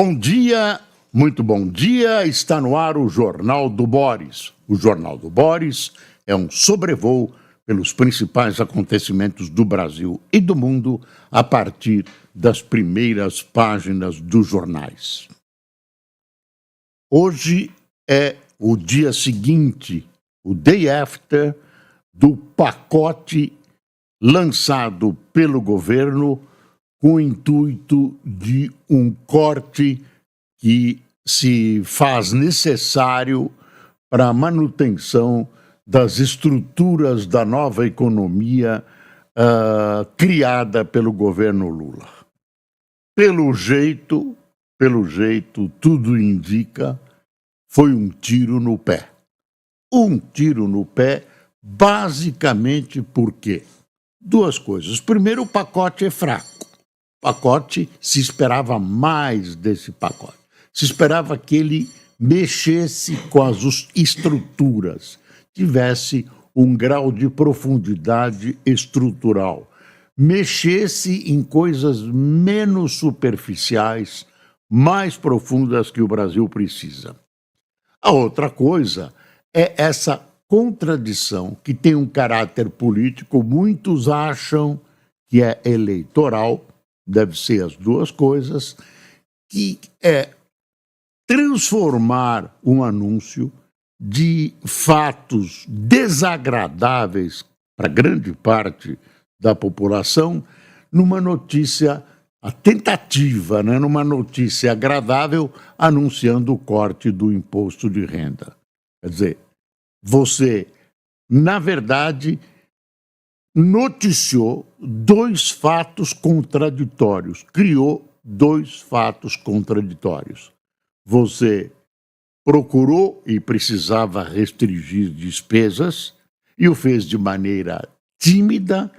Bom dia, muito bom dia. Está no ar o Jornal do Boris. O Jornal do Boris é um sobrevoo pelos principais acontecimentos do Brasil e do mundo a partir das primeiras páginas dos jornais. Hoje é o dia seguinte, o day after, do pacote lançado pelo governo com o intuito de um corte que se faz necessário para a manutenção das estruturas da nova economia criada pelo governo Lula. Pelo jeito, tudo indica, foi um tiro no pé. Um tiro no pé, basicamente por quê? Duas coisas. Primeiro, o pacote é fraco. O pacote, se esperava mais desse pacote. Se esperava que ele mexesse com as estruturas, tivesse um grau de profundidade estrutural, mexesse em coisas menos superficiais, mais profundas que o Brasil precisa. A outra coisa é essa contradição que tem um caráter político, muitos acham que é eleitoral, deve ser as duas coisas, que é transformar um anúncio de fatos desagradáveis para grande parte da população numa notícia, a tentativa, numa notícia agradável, anunciando o corte do imposto de renda. Quer dizer, você, na verdade, noticiou dois fatos contraditórios, criou dois fatos contraditórios. Você procurou e precisava restringir despesas e o fez de maneira tímida,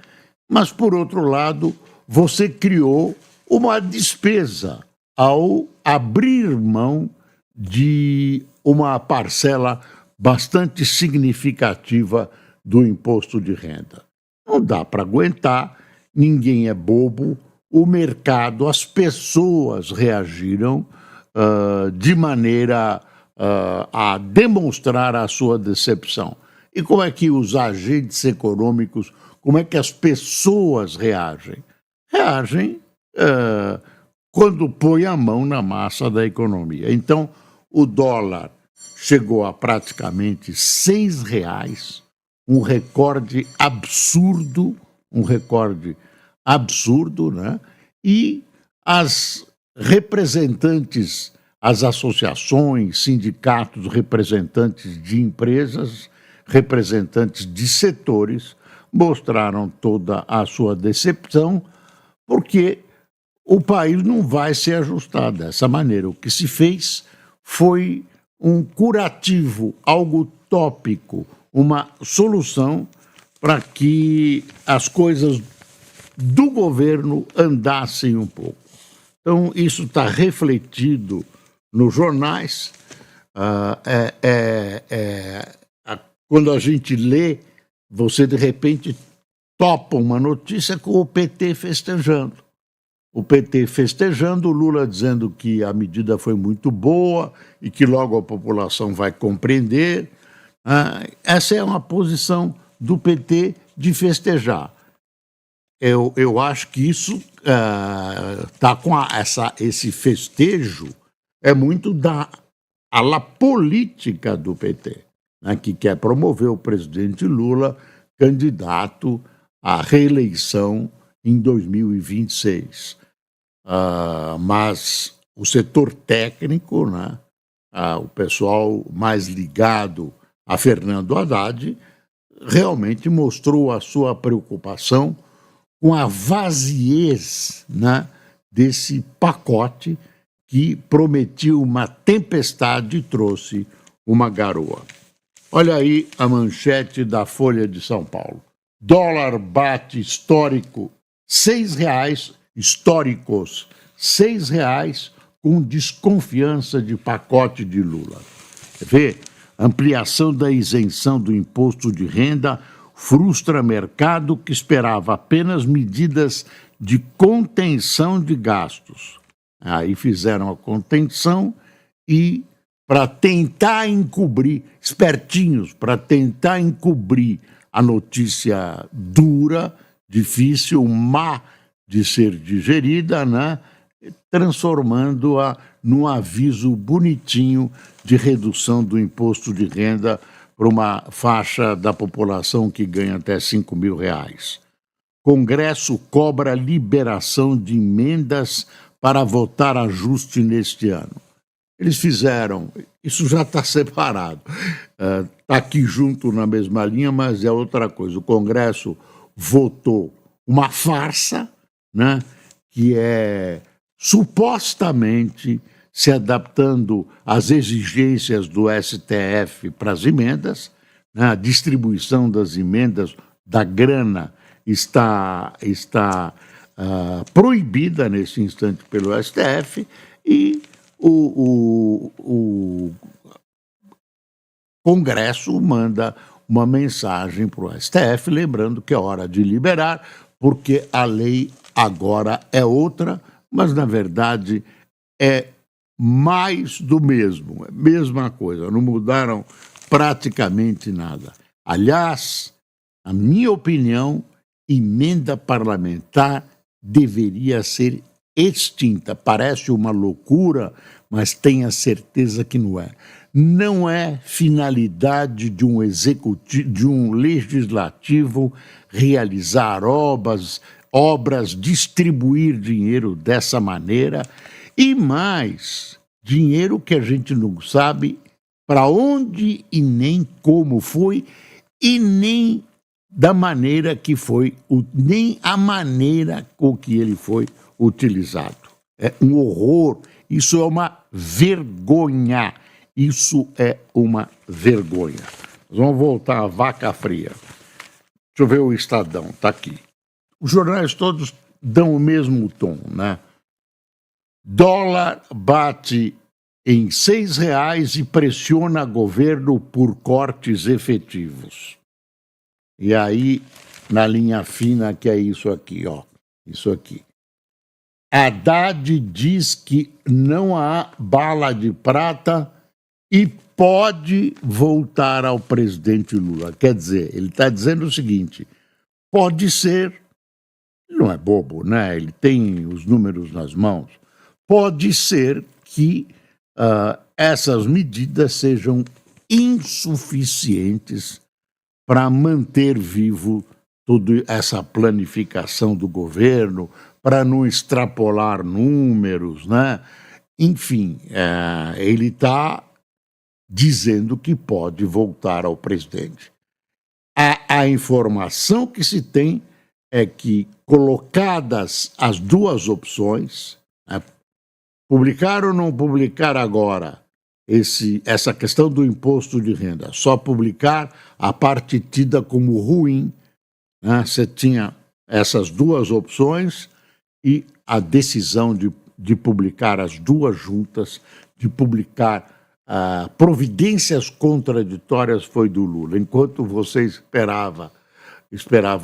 mas, por outro lado, você criou uma despesa ao abrir mão de uma parcela bastante significativa do imposto de renda. Não dá para aguentar, ninguém é bobo, o mercado, as pessoas reagiram de maneira a demonstrar a sua decepção. E como é que os agentes econômicos, como é que as pessoas reagem? Reagem quando põe a mão na massa da economia. Então, o dólar chegou a praticamente R$6, um recorde absurdo, né? E as representantes, as associações, sindicatos, representantes de empresas, representantes de setores, mostraram toda a sua decepção, porque o país não vai se ajustar dessa maneira. O que se fez foi um curativo, algo tópico, uma solução para que as coisas do governo andassem um pouco. Então, isso está refletido nos jornais. Quando a gente lê, você, de repente, topa uma notícia com o PT festejando. O PT festejando, o Lula dizendo que a medida foi muito boa e que logo a população vai compreender. Essa é uma posição do PT de festejar. Eu acho que isso está com esse festejo, é muito da ala política do PT, né, que quer promover o presidente Lula candidato à reeleição em 2026. Mas o setor técnico, né, o pessoal mais ligado a Fernando Haddad, realmente mostrou a sua preocupação com a vaziez, né, desse pacote que prometia uma tempestade e trouxe uma garoa. Olha aí a manchete da Folha de São Paulo. Dólar bate histórico, R$6, históricos, R$6, com desconfiança de pacote de Lula. Vê, ampliação da isenção do imposto de renda frustra mercado que esperava apenas medidas de contenção de gastos. Aí fizeram a contenção e, para tentar encobrir, espertinhos, para tentar encobrir a notícia dura, difícil, má de ser digerida, né? Transformando-a num aviso bonitinho de redução do imposto de renda para uma faixa da população que ganha até R$ 5.000. Congresso cobra liberação de emendas para votar ajuste neste ano. Eles fizeram, isso já está separado, está aqui junto na mesma linha, mas é outra coisa. O Congresso votou uma farsa, né, que é supostamente se adaptando às exigências do STF para as emendas, né, a distribuição das emendas, da grana, está proibida nesse instante pelo STF, e o Congresso manda uma mensagem para o STF, lembrando que é hora de liberar, porque a lei agora é outra, mas, na verdade, é mais do mesmo, é a mesma coisa, não mudaram praticamente nada. Aliás, na minha opinião, emenda parlamentar deveria ser extinta. Parece uma loucura, mas tenha certeza que não é. Não é finalidade de um executivo, de um legislativo realizar obras, distribuir dinheiro dessa maneira, e mais, dinheiro que a gente não sabe para onde e nem como foi, e nem da maneira que foi, nem a maneira com que ele foi utilizado. É um horror, isso é uma vergonha, isso é uma vergonha. Vamos voltar à vaca fria. Deixa eu ver o Estadão, está aqui. Os jornais todos dão o mesmo tom, né? Dólar bate em R$ 6 e pressiona governo por cortes efetivos. E aí, na linha fina, que é isso aqui, ó. Isso aqui. Haddad diz que não há bala de prata e pode voltar ao presidente Lula. Quer dizer, ele está dizendo o seguinte: pode ser, não é bobo, né? Ele tem os números nas mãos. Pode ser que essas medidas sejam insuficientes para manter vivo toda essa planificação do governo, para não extrapolar números, né? Enfim, ele está dizendo que pode voltar ao presidente. A informação que se tem é que, colocadas as duas opções, né, publicar ou não publicar agora essa questão do imposto de renda, só publicar a parte tida como ruim, né? Você tinha essas duas opções e a decisão de publicar as duas juntas, de publicar providências contraditórias foi do Lula. Enquanto você esperava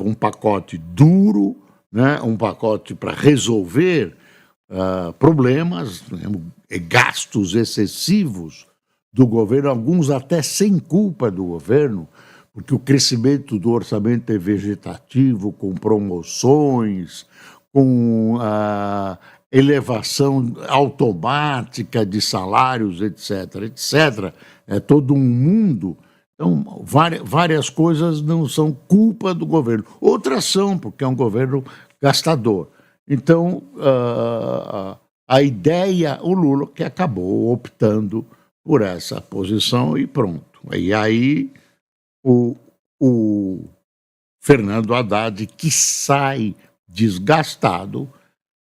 um pacote duro, né? Um pacote para resolver problemas, né, gastos excessivos do governo, alguns até sem culpa do governo, porque o crescimento do orçamento é vegetativo, com promoções, com elevação automática de salários, etc., etc. É todo um mundo. Então, várias coisas não são culpa do governo. Outras são, porque é um governo gastador. Então, a ideia, o Lula que acabou optando por essa posição e pronto. E aí o Fernando Haddad, que sai desgastado,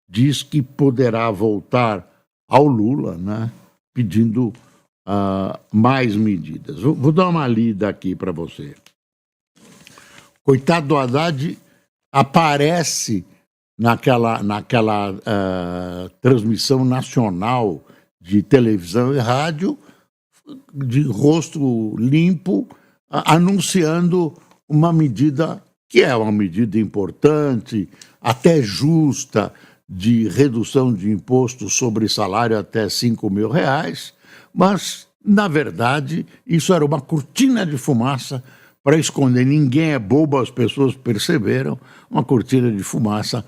diz que poderá voltar ao Lula, né, pedindo mais medidas. Vou dar uma lida aqui para você. Coitado do Haddad, aparece naquela transmissão nacional de televisão e rádio, de rosto limpo, anunciando uma medida que é uma medida importante, até justa, de redução de imposto sobre salário até R$ 5.000, mas, na verdade, isso era uma cortina de fumaça para esconder. Ninguém é bobo, as pessoas perceberam, uma cortina de fumaça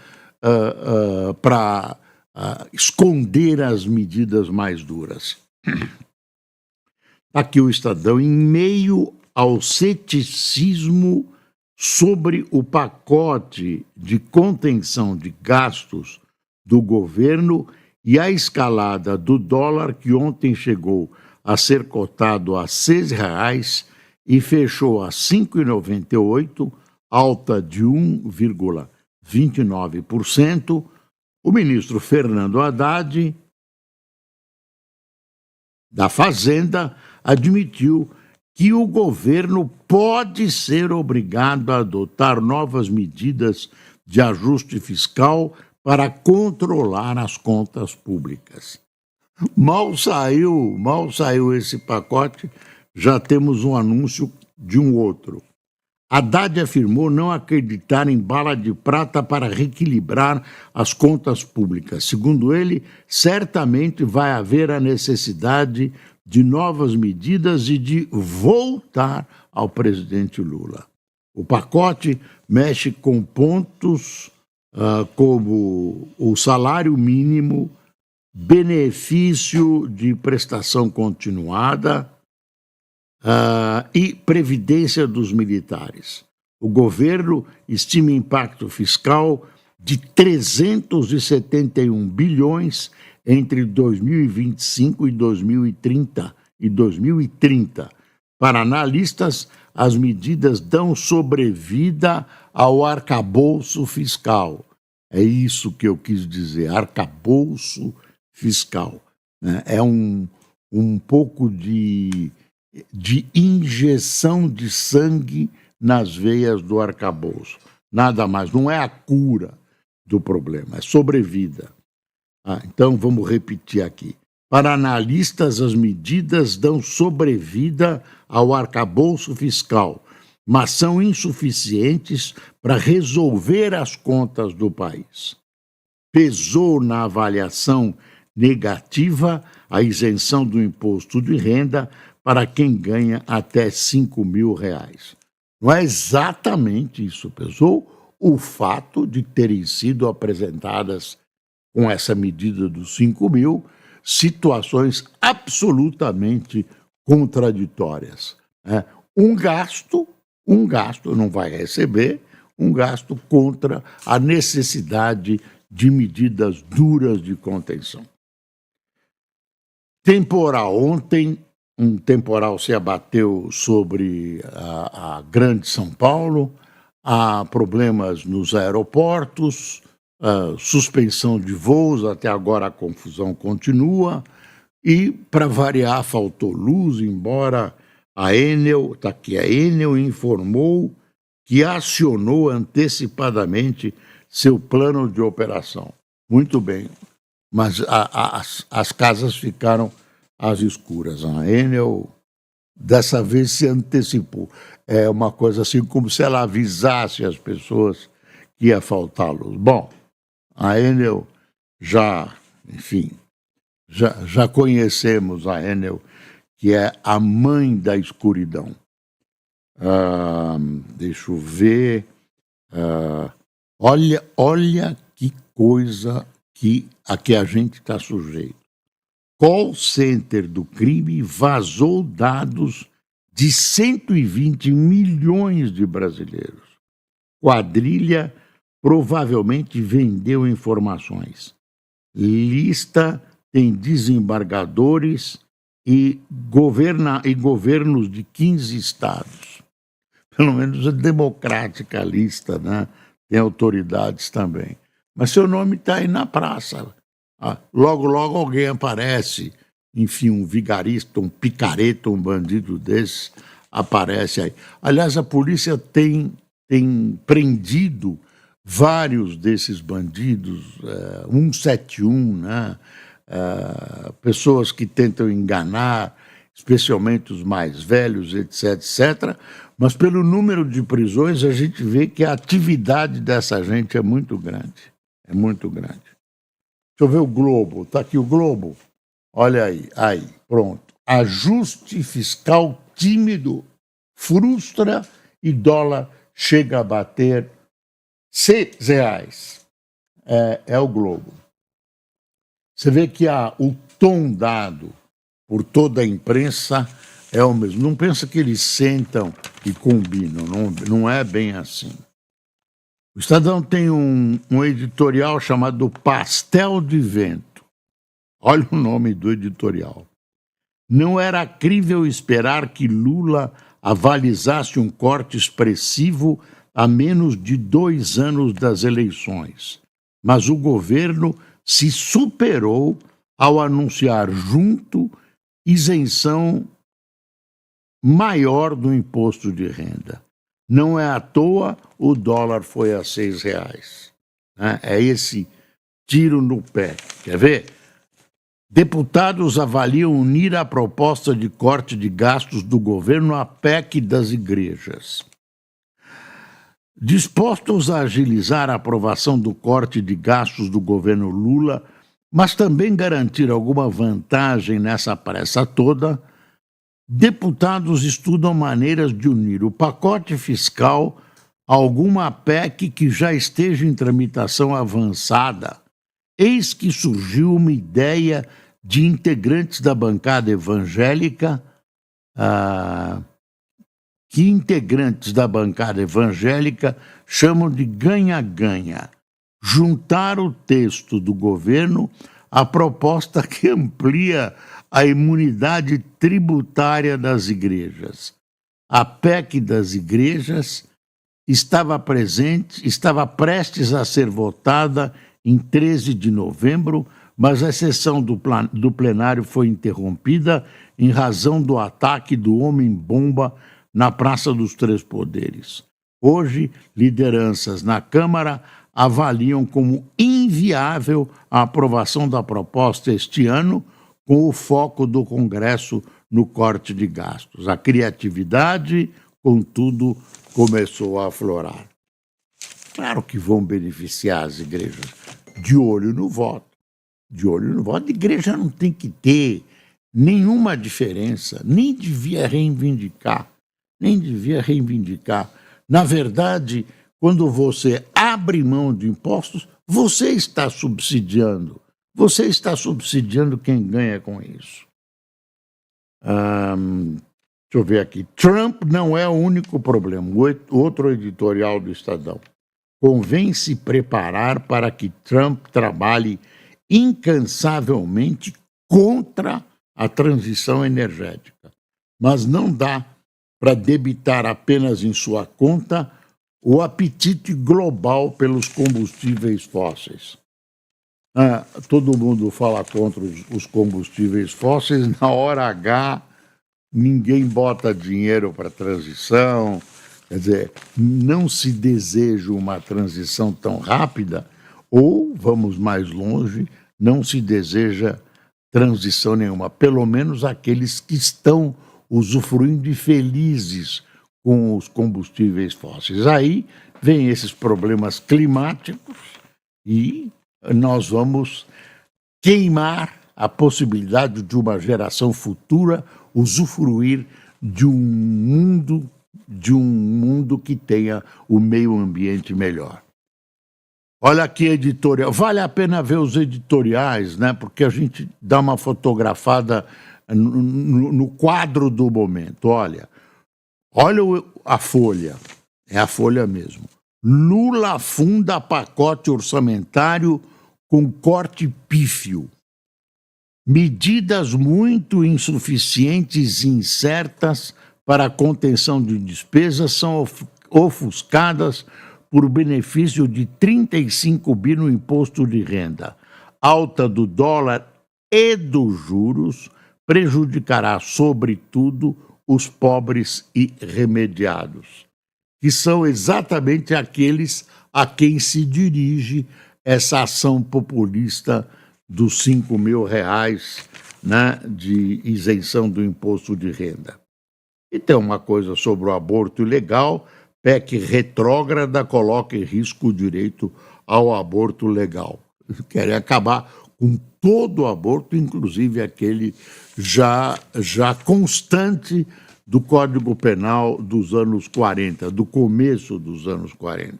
para esconder as medidas mais duras. Aqui o Estadão, em meio ao ceticismo sobre o pacote de contenção de gastos do governo e a escalada do dólar, que ontem chegou a ser cotado a R$ 6 e fechou a R$ 5,98, alta de 1,29%, o ministro Fernando Haddad, da Fazenda, admitiu que o governo pode ser obrigado a adotar novas medidas de ajuste fiscal para controlar as contas públicas. Mal saiu esse pacote, já temos um anúncio de um outro. Haddad afirmou não acreditar em bala de prata para reequilibrar as contas públicas. Segundo ele, certamente vai haver a necessidade de novas medidas e de voltar ao presidente Lula. O pacote mexe com pontos como o salário mínimo, benefício de prestação continuada e previdência dos militares. O governo estima impacto fiscal de 371 bilhões entre 2025 e 2030. Para analistas, as medidas dão sobrevida ao arcabouço fiscal. É isso que eu quis dizer, arcabouço fiscal. É um pouco de injeção de sangue nas veias do arcabouço. Nada mais, não é a cura do problema, é sobrevida. Então vamos repetir aqui. Para analistas, as medidas dão sobrevida ao arcabouço fiscal, mas são insuficientes para resolver as contas do país. Pesou na avaliação negativa a isenção do imposto de renda para quem ganha até R$ 5.000. Não é exatamente isso, pesou o fato de terem sido apresentadas com essa medida dos 5.000 situações absolutamente contraditórias. Um gasto não vai receber, um gasto contra a necessidade de medidas duras de contenção. Temporal. Ontem, um temporal se abateu sobre a Grande São Paulo, há problemas nos aeroportos, suspensão de voos, até agora a confusão continua, e, para variar, faltou luz, embora a Enel informou que acionou antecipadamente seu plano de operação. Muito bem, mas as casas ficaram às escuras. A Enel, dessa vez, se antecipou. É uma coisa assim como se ela avisasse as pessoas que ia faltar luz. Bom, a Enel já conhecemos a Enel, que é a mãe da escuridão. Deixa eu ver. Olha que coisa a que a gente está sujeito. Call center do crime vazou dados de 120 milhões de brasileiros. Quadrilha provavelmente vendeu informações. Lista tem desembargadores e governos de 15 estados. Pelo menos é democrática a lista, né? Tem autoridades também. Mas seu nome está aí na praça. Logo, logo alguém aparece. Enfim, um vigarista, um picareta, um bandido desse aparece aí. Aliás, a polícia tem prendido vários desses bandidos, 171, né? Pessoas que tentam enganar, especialmente os mais velhos, etc. Mas pelo número de prisões a gente vê que a atividade dessa gente é muito grande. eu ver o Globo. Está aqui o Globo. Olha aí, pronto. Ajuste fiscal tímido frustra e dólar chega a bater R$6. É o Globo. Você vê que o tom dado por toda a imprensa é o mesmo. Não pensa que eles sentam e combinam, não é bem assim. O Estadão tem um editorial chamado Pastel de Vento. Olha o nome do editorial. Não era crível esperar que Lula avalizasse um corte expressivo a menos de 2 anos das eleições, mas o governo se superou ao anunciar junto isenção maior do imposto de renda. Não é à toa o dólar foi a R$6. Né? É esse tiro no pé. Quer ver? Deputados avaliam unir a proposta de corte de gastos do governo à PEC das igrejas. Dispostos a agilizar a aprovação do corte de gastos do governo Lula, mas também garantir alguma vantagem nessa pressa toda, deputados estudam maneiras de unir o pacote fiscal a alguma PEC que já esteja em tramitação avançada. Eis que surgiu uma ideia de integrantes da bancada evangélica, que integrantes da bancada evangélica chamam de ganha-ganha. Juntar o texto do governo à proposta que amplia a imunidade tributária das igrejas. A PEC das igrejas estava prestes a ser votada em 13 de novembro, mas a sessão do plenário foi interrompida em razão do ataque do homem-bomba na Praça dos Três Poderes. Hoje, lideranças na Câmara avaliam como inviável a aprovação da proposta este ano, com o foco do Congresso no corte de gastos. A criatividade, contudo, começou a aflorar. Claro que vão beneficiar as igrejas, de olho no voto. De olho no voto, a igreja não tem que ter nenhuma diferença, nem devia reivindicar. Na verdade, quando você abre mão de impostos, você está subsidiando. Você está subsidiando quem ganha com isso. Deixa eu ver aqui. Trump não é o único problema. Outro editorial do Estadão. Convém se preparar para que Trump trabalhe incansavelmente contra a transição energética. Mas não dá para debitar apenas em sua conta o apetite global pelos combustíveis fósseis. Todo mundo fala contra os combustíveis fósseis, na hora H ninguém bota dinheiro para a transição, quer dizer, não se deseja uma transição tão rápida, ou, vamos mais longe, não se deseja transição nenhuma, pelo menos aqueles que estão usufruindo e felizes com os combustíveis fósseis. Aí vem esses problemas climáticos e nós vamos queimar a possibilidade de uma geração futura usufruir de um mundo que tenha o meio ambiente melhor. Olha aqui editorial. Vale a pena ver os editoriais, né? Porque a gente dá uma fotografada no quadro do momento. Olha a Folha. É a Folha mesmo. Lula funda pacote orçamentário com corte pífio. Medidas muito insuficientes e incertas para a contenção de despesas são ofuscadas por benefício de 35 bi no imposto de renda. Alta do dólar e dos juros prejudicará, sobretudo, os pobres e remediados, que são exatamente aqueles a quem se dirige essa ação populista dos R$5.000, né, de isenção do imposto de renda. E tem uma coisa sobre o aborto ilegal. PEC retrógrada coloca em risco o direito ao aborto legal. Querem acabar com todo o aborto, inclusive aquele já constante do Código Penal dos anos 40, do começo dos anos 40.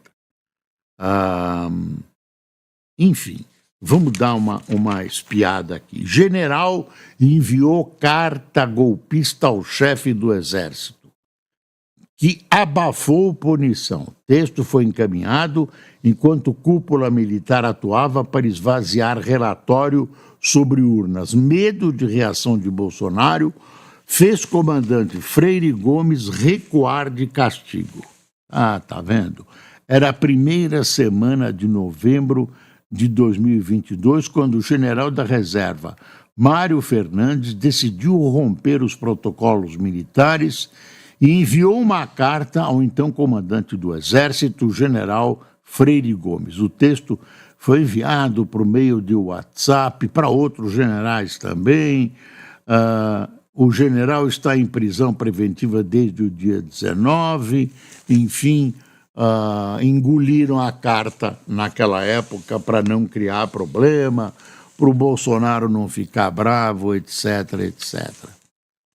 Enfim, vamos dar uma espiada aqui. General enviou carta golpista ao chefe do Exército, que abafou punição. O texto foi encaminhado enquanto cúpula militar atuava para esvaziar relatório sobre urnas. Medo de reação de Bolsonaro fez comandante Freire Gomes recuar de castigo. Tá vendo? Era a primeira semana de novembro de 2022, quando o general da reserva, Mário Fernandes, decidiu romper os protocolos militares e enviou uma carta ao então comandante do Exército, general Freire Gomes. O texto foi enviado por meio de WhatsApp para outros generais também. O general está em prisão preventiva desde o dia 19, enfim, engoliram a carta naquela época para não criar problema, para o Bolsonaro não ficar bravo, etc, etc.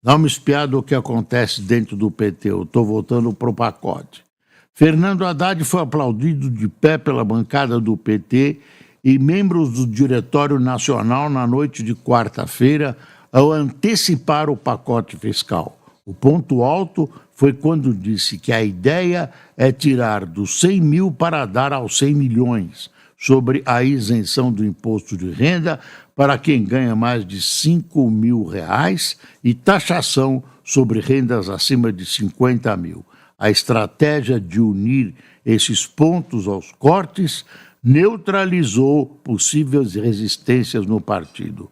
Dá uma espiada o que acontece dentro do PT, eu estou voltando para o pacote. Fernando Haddad foi aplaudido de pé pela bancada do PT e membros do Diretório Nacional na noite de quarta-feira ao antecipar o pacote fiscal. O ponto alto foi quando disse que a ideia é tirar dos 100 mil para dar aos 100 milhões, sobre a isenção do imposto de renda para quem ganha mais de R$5 mil e taxação sobre rendas acima de 50 mil. A estratégia de unir esses pontos aos cortes neutralizou possíveis resistências no partido.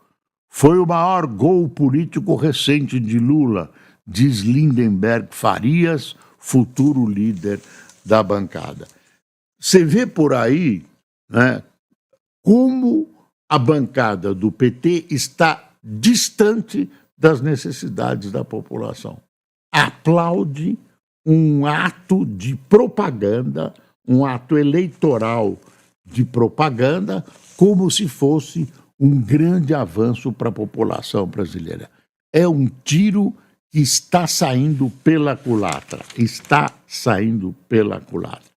Foi o maior gol político recente de Lula, diz Lindenberg Farias, futuro líder da bancada. Você vê por aí, né, como a bancada do PT está distante das necessidades da população. Aplaude um ato de propaganda, um ato eleitoral de propaganda, como se fosse um grande avanço para a população brasileira. É um tiro que está saindo pela culatra. Está saindo pela culatra.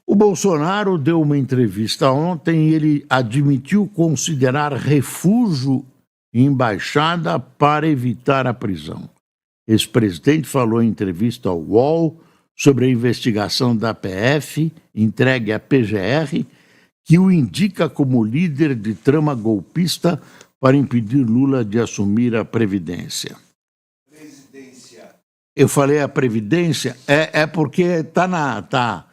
O Bolsonaro deu uma entrevista ontem e ele admitiu considerar refúgio em embaixada para evitar a prisão. O ex-presidente falou em entrevista ao UOL sobre a investigação da PF, entregue à PGR, que o indica como líder de trama golpista para impedir Lula de assumir a Previdência. Eu falei a Previdência, é porque está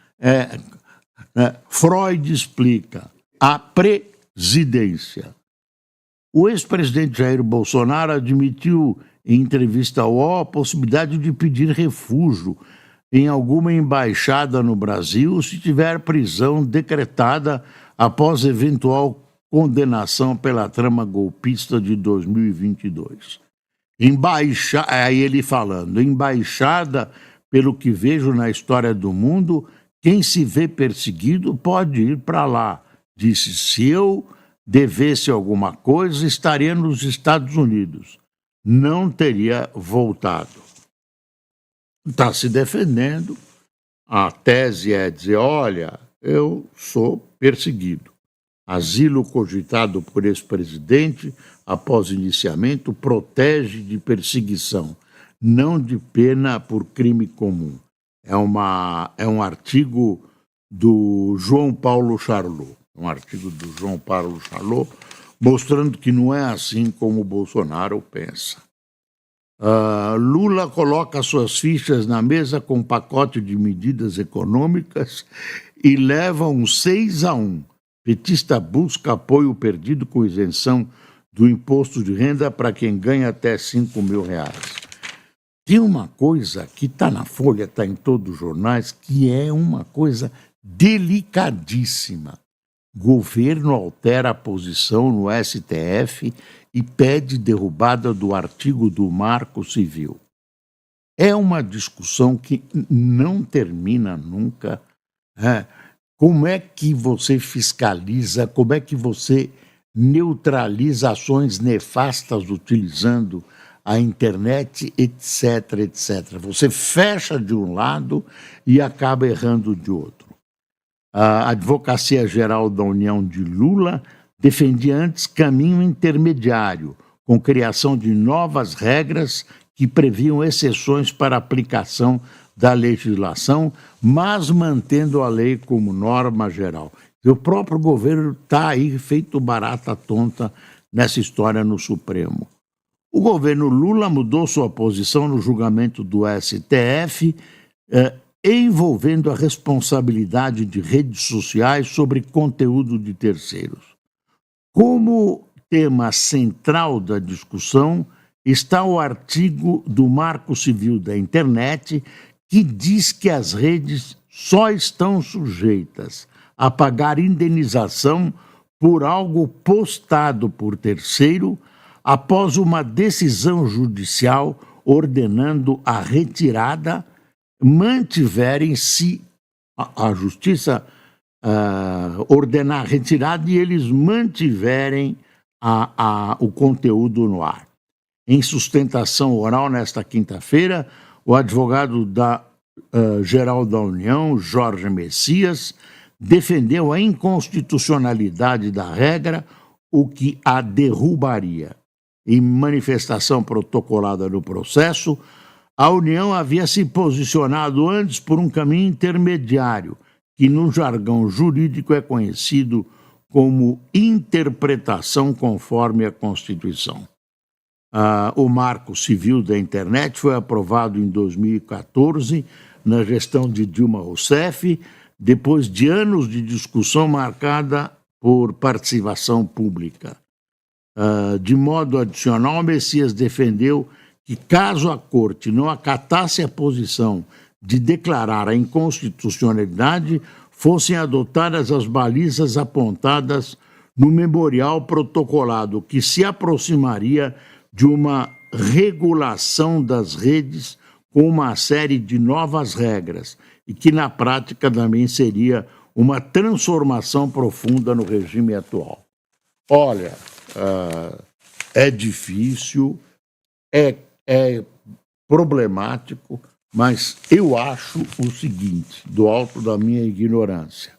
Freud explica a presidência. O ex-presidente Jair Bolsonaro admitiu em entrevista ao UOL a possibilidade de pedir refúgio em alguma embaixada no Brasil se tiver prisão decretada após eventual condenação pela trama golpista de 2022. Aí ele falando, embaixada, pelo que vejo na história do mundo, quem se vê perseguido pode ir para lá. Disse, se eu devesse alguma coisa, estaria nos Estados Unidos. Não teria voltado. Está se defendendo. A tese é dizer, olha, eu sou perseguido. Asilo cogitado por ex-presidente após iniciamento protege de perseguição, não de pena por crime comum. É um artigo do João Paulo Charlot, mostrando que não é assim como o Bolsonaro pensa. Lula coloca suas fichas na mesa com um pacote de medidas econômicas e leva um 6-1. Petista busca apoio perdido com isenção do imposto de renda para quem ganha até R$5 mil. Tem uma coisa que está na Folha, está em todos os jornais, que é uma coisa delicadíssima. Governo altera a posição no STF e pede derrubada do artigo do Marco Civil. É uma discussão que não termina nunca. Como é que você fiscaliza, como é que você neutraliza ações nefastas utilizando a internet, etc, etc. Você fecha de um lado e acaba errando de outro. A Advocacia Geral da União de Lula defendia antes caminho intermediário, com criação de novas regras que previam exceções para a aplicação da legislação, mas mantendo a lei como norma geral. E o próprio governo está aí feito barata tonta nessa história no Supremo. O governo Lula mudou sua posição no julgamento do STF, envolvendo a responsabilidade de redes sociais sobre conteúdo de terceiros. Como tema central da discussão está o artigo do Marco Civil da Internet, que diz que as redes só estão sujeitas a pagar indenização por algo postado por terceiro após uma decisão judicial ordenando a retirada, mantiverem-se a justiça ordenar a retirada e eles mantiverem o conteúdo no ar. Em sustentação oral nesta quinta-feira, o advogado da Geral da União, Jorge Messias, defendeu a inconstitucionalidade da regra, o que a derrubaria. Em manifestação protocolada no processo, a União havia se posicionado antes por um caminho intermediário, que no jargão jurídico é conhecido como interpretação conforme a Constituição. O Marco Civil da Internet foi aprovado em 2014, na gestão de Dilma Rousseff, depois de anos de discussão marcada por participação pública. De modo adicional, Messias defendeu que, caso a Corte não acatasse a posição de declarar a inconstitucionalidade, fossem adotadas as balizas apontadas no memorial protocolado, que se aproximaria de uma regulação das redes com uma série de novas regras e que, na prática, também seria uma transformação profunda no regime atual. Olha, é difícil, é problemático, mas eu acho o seguinte, do alto da minha ignorância,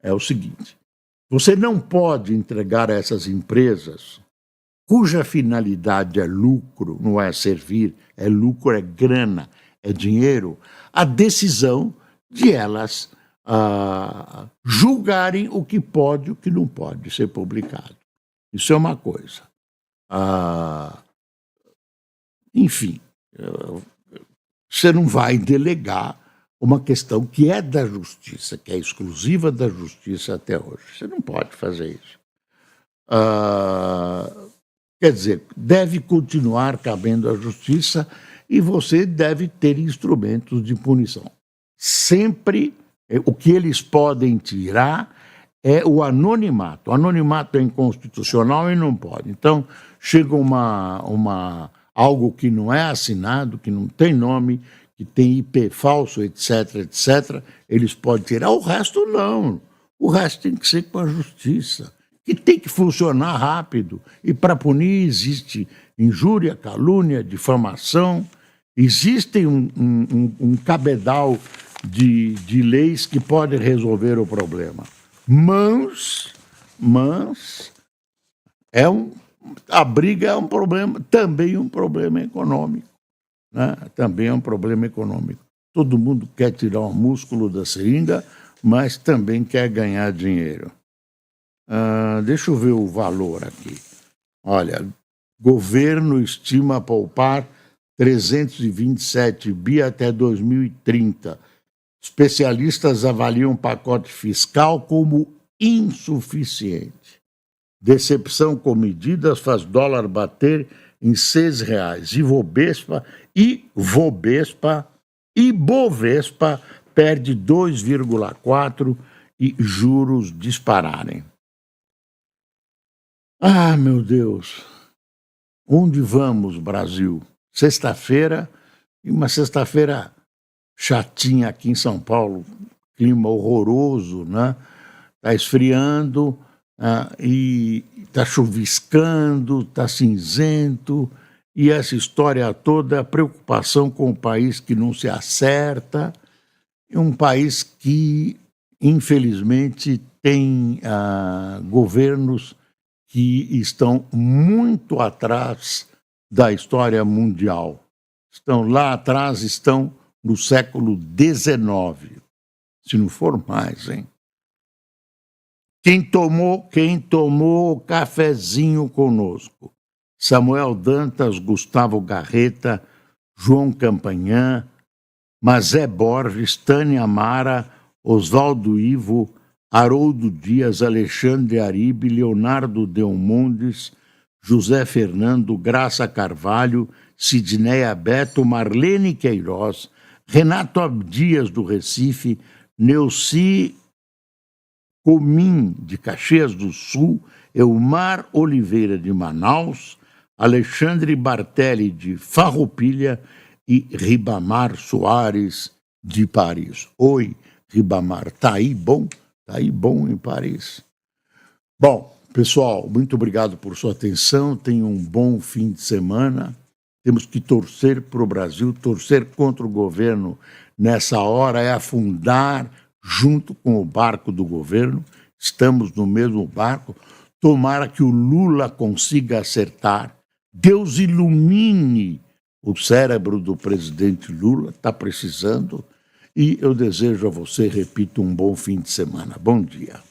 é o seguinte: você não pode entregar a essas empresas, cuja finalidade é lucro, não é servir, é lucro, é grana, é dinheiro, a decisão de elas julgarem o que pode e o que não pode ser publicado. Isso é uma coisa. Enfim, você não vai delegar uma questão que é da justiça, que é exclusiva da justiça até hoje. Você não pode fazer isso. Quer dizer, deve continuar cabendo à justiça e você deve ter instrumentos de punição. Sempre o que eles podem tirar é o anonimato. O anonimato é inconstitucional e não pode. Então, chega algo que não é assinado, que não tem nome, que tem IP falso, etc, etc, eles podem tirar. O resto não. O resto tem que ser com a justiça, que tem que funcionar rápido. E para punir existe injúria, calúnia, difamação. Existe um cabedal de leis que podem resolver o problema. Mas a briga é um problema, também um problema econômico. Né? Também é um problema econômico. Todo mundo quer tirar o músculo da seringa, mas também quer ganhar dinheiro. Deixa eu ver o valor aqui. Olha, governo estima poupar 327 bi até 2030. Especialistas avaliam o pacote fiscal como insuficiente. Decepção com medidas faz dólar bater em R$6. Ibovespa perde 2,4% e juros dispararem. Ah, meu Deus! Onde vamos, Brasil? Sexta-feira, e uma sexta-feira chatinha aqui em São Paulo, clima horroroso, né? Está esfriando, e está chuviscando, está cinzento, e essa história toda, a preocupação com o país que não se acerta, é um país que, infelizmente, tem governos que estão muito atrás da história mundial. Estão lá atrás, estão no século XIX, se não for mais, hein? Quem tomou cafezinho conosco? Samuel Dantas, Gustavo Garreta, João Campanhã, Mazé Borges, Tânia Mara, Oswaldo Ivo, Haroldo Dias, Alexandre Aribe, Leonardo Delmondes, José Fernando, Graça Carvalho, Sidneia Beto, Marlene Queiroz, Renato Abdias do Recife, Neuci Comim de Caxias do Sul, Elmar Oliveira de Manaus, Alexandre Bartelli de Farroupilha e Ribamar Soares de Paris. Oi, Ribamar, tá aí bom? Tá aí bom em Paris. Bom, pessoal, muito obrigado por sua atenção, tenham um bom fim de semana. Temos que torcer para o Brasil, torcer contra o governo nessa hora é afundar junto com o barco do governo, estamos no mesmo barco, tomara que o Lula consiga acertar, Deus ilumine o cérebro do presidente Lula, está precisando, e eu desejo a você, repito, um bom fim de semana. Bom dia.